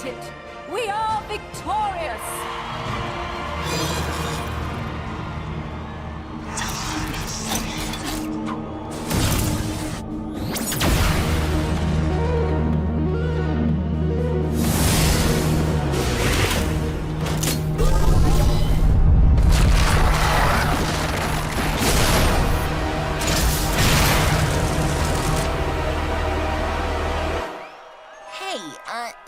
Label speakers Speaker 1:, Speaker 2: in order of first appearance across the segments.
Speaker 1: defeated. We are victorious.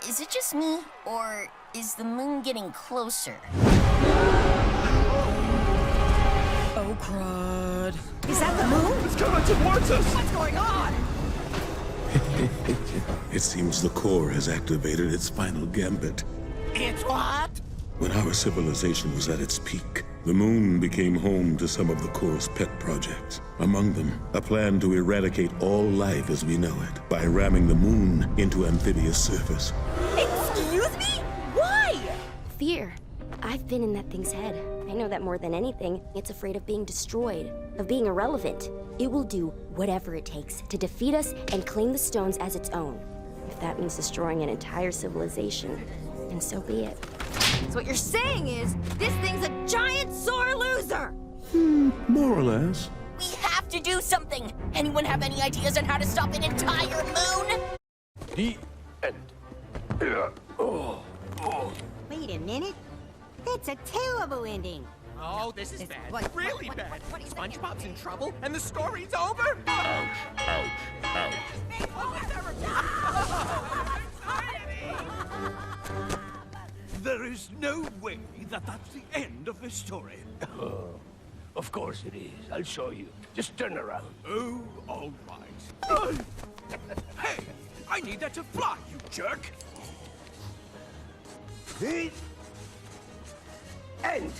Speaker 2: Is it just me, or is the moon getting closer?
Speaker 1: Oh, crud. Is that the moon?
Speaker 3: It's coming towards us!
Speaker 1: What's going on?
Speaker 4: It seems the core has activated its final gambit.
Speaker 3: It's what?
Speaker 4: When our civilization was at its peak, the moon became home to some of the core's pet projects. Among them, a plan to eradicate all life as we know it by ramming the moon into amphibious surface.
Speaker 1: Excuse me? Why?
Speaker 5: Fear. I've been in that thing's head. I know that more than anything, it's afraid of being destroyed, of being irrelevant. It will do whatever it takes to defeat us and claim the stones as its own. If that means destroying an entire civilization, then so be it.
Speaker 1: So what you're saying is, this thing's a giant sore loser!
Speaker 4: More or less.
Speaker 2: We have to do something! Anyone have any ideas on how to stop an entire moon?
Speaker 3: The end.
Speaker 6: Wait a minute. That's a terrible ending.
Speaker 7: Oh, this is bad.
Speaker 6: What-
Speaker 7: Really
Speaker 6: what-
Speaker 7: bad.
Speaker 6: what is it?
Speaker 7: SpongeBob's in trouble, and the story's over.
Speaker 4: Ouch, ouch, ouch.
Speaker 3: There is no way that that's the end of this story.
Speaker 8: Of course it is. I'll show you. Just turn around.
Speaker 3: Oh, all right. Hey, I need that to fly, you jerk!
Speaker 8: End.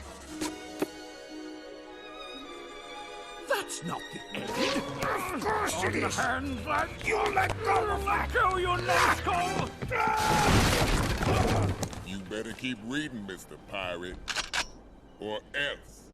Speaker 3: That's not the end.
Speaker 8: Of course it is.
Speaker 3: Hands like
Speaker 8: You let go of that.
Speaker 3: go, you numbskull!
Speaker 9: You better keep reading, Mr. Pirate, or else.